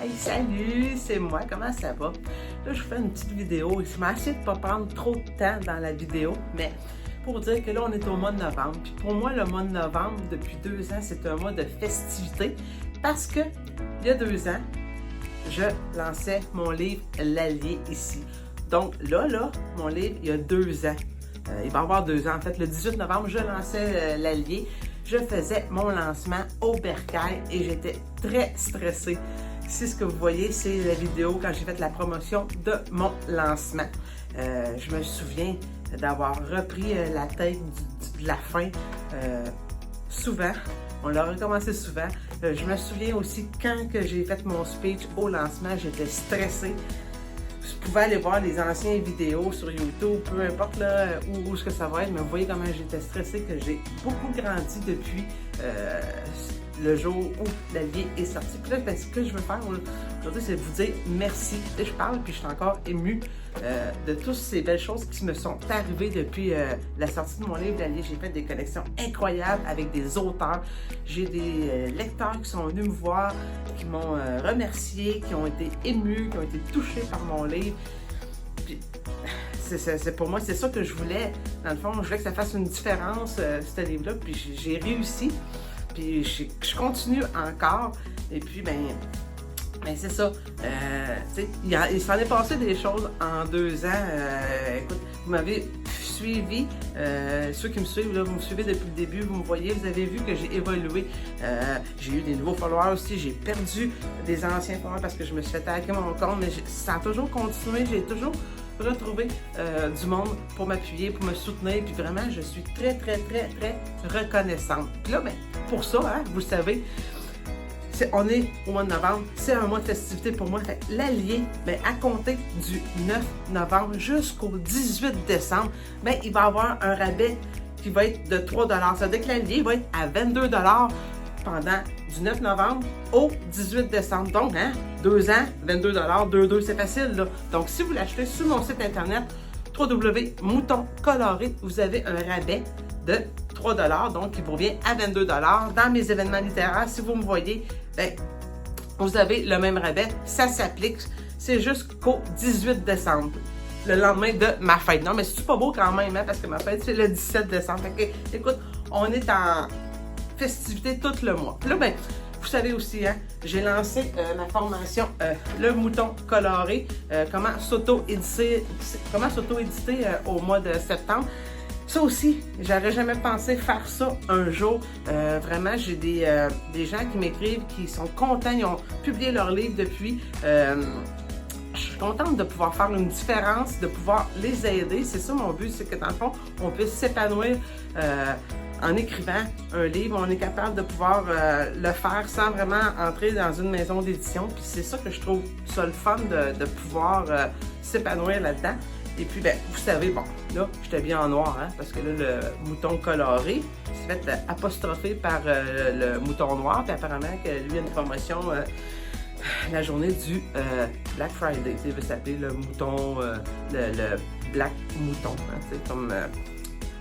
Hey, salut, c'est moi, comment ça va? Là, je fais une petite vidéo. Je m'ai essayé de ne pas prendre trop de temps dans la vidéo, mais pour dire que là, on est au mois de novembre. Puis pour moi, le mois de novembre, depuis 2 ans, c'est un mois de festivité parce que, il y a 2 ans, je lançais mon livre L'Allier ici. Donc là, mon livre, il y a 2 ans. Il va y avoir 2 ans. En fait, le 18 novembre, je lançais L'Allier. Je faisais mon lancement au Bercail et j'étais très stressée. Si ce que vous voyez, c'est la vidéo quand j'ai fait la promotion de mon lancement. Je me souviens d'avoir repris la tête de la fin souvent. On l'a recommencé souvent. Je me souviens aussi quand que j'ai fait mon speech au lancement, j'étais stressée. Vous pouvez aller voir les anciennes vidéos sur YouTube, peu importe là, où ce que ça va être, mais vous voyez comment j'étais stressée, que j'ai beaucoup grandi depuis le jour où L'Allier est sorti. Puis là, ce que je veux faire aujourd'hui, c'est de vous dire merci. Là, je parle, puis je suis encore émue de toutes ces belles choses qui me sont arrivées depuis la sortie de mon livre L'Allier. J'ai fait des connexions incroyables avec des auteurs. J'ai des lecteurs qui sont venus me voir, qui m'ont remercié, qui ont été émus, qui ont été touchés par mon livre. Puis, pour moi, c'est ça que je voulais. Dans le fond, je voulais que ça fasse une différence, ce livre-là. Puis j'ai réussi. Puis je continue encore. Et puis, ben c'est ça. Il s'en est passé des choses en 2 ans. Écoute, vous m'avez suivi. Ceux qui me suivent, là, vous me suivez depuis le début. Vous me voyez, vous avez vu que j'ai évolué. J'ai eu des nouveaux followers aussi. J'ai perdu des anciens followers parce que je me suis fait hacker mon compte. Mais ça a toujours continué. J'ai toujours retrouvé du monde pour m'appuyer, pour me soutenir. Puis vraiment, je suis très, très, très, très reconnaissante. Puis là, ben, pour ça, hein, vous le savez, on est au mois de novembre, c'est un mois de festivité pour moi. L'Allier, ben, à compter du 9 novembre jusqu'au 18 décembre, ben, il va y avoir un rabais qui va être de 3 $. Ça veut dire que L'Allier va être à 22 $ pendant du 9 novembre au 18 décembre. Donc, hein, 2 ans, 22 $, 2, c'est facile, là. Donc, si vous l'achetez sur mon site internet, www.moutoncoloré, vous avez un rabais de 3 $, donc qui vous revient à 22 $. Dans mes événements littéraires, si vous me voyez, ben, vous avez le même rabais. Ça s'applique, c'est jusqu'au 18 décembre, le lendemain de ma fête. Non, mais c'est pas beau quand même, hein, parce que ma fête, c'est le 17 décembre. Fait que, écoute, on est en festivité tout le mois. Puis là, ben, vous savez aussi, hein, j'ai lancé ma formation Le Mouton Coloré, comment s'auto-éditer au mois de septembre. Ça aussi, j'aurais jamais pensé faire ça un jour. Vraiment, j'ai des gens qui m'écrivent, qui sont contents, ils ont publié leur livre depuis. Je suis contente de pouvoir faire une différence, de pouvoir les aider. C'est ça mon but, c'est que dans le fond, on puisse s'épanouir en écrivant un livre. On est capable de pouvoir le faire sans vraiment entrer dans une maison d'édition. Puis c'est ça que je trouve ça le fun de pouvoir s'épanouir là-dedans. Et puis, ben, vous savez, bon, là, j'étais bien en noir, hein, parce que là, le mouton coloré s'est fait apostropher par le mouton noir, puis apparemment que lui a une promotion la journée du Black Friday. Il veut s'appeler le mouton, le Black Mouton, hein, comme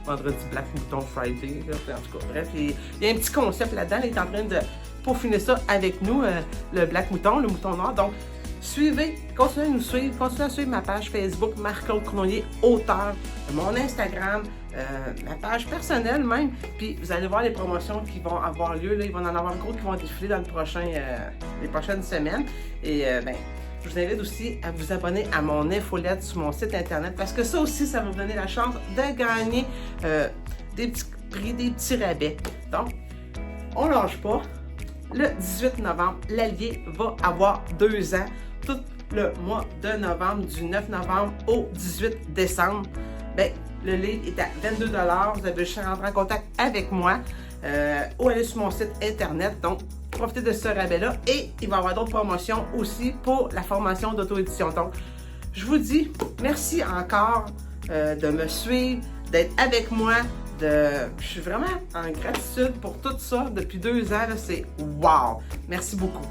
vendredi Black Mouton Friday. Là, en tout cas, bref, il y a un petit concept là-dedans. Il est en train de peaufiner ça avec nous, le Black Mouton, le mouton noir. Donc, suivez, continuez à nous suivre, continuez à suivre ma page Facebook, Marc-Claude Cournoyer, auteur, mon Instagram, ma page personnelle même, puis vous allez voir les promotions qui vont avoir lieu, là, il va en avoir gros qui vont défiler dans les prochaines semaines, et ben, je vous invite aussi à vous abonner à mon infolette sur mon site internet, parce que ça aussi, ça va vous donner la chance de gagner des petits prix, des petits rabais. Donc, on ne lâche pas. Le 18 novembre, L'Allier va avoir 2 ans. Tout le mois de novembre, du 9 novembre au 18 décembre, ben, le livre est à 22 $. Vous avez juste à rentrer en contact avec moi ou aller sur mon site internet. Donc, profitez de ce rabais-là. Et il va y avoir d'autres promotions aussi pour la formation d'auto-édition. Donc, je vous dis merci encore de me suivre, d'être avec moi. Je suis vraiment en gratitude pour tout ça depuis 2 ans. C'est wow! Merci beaucoup.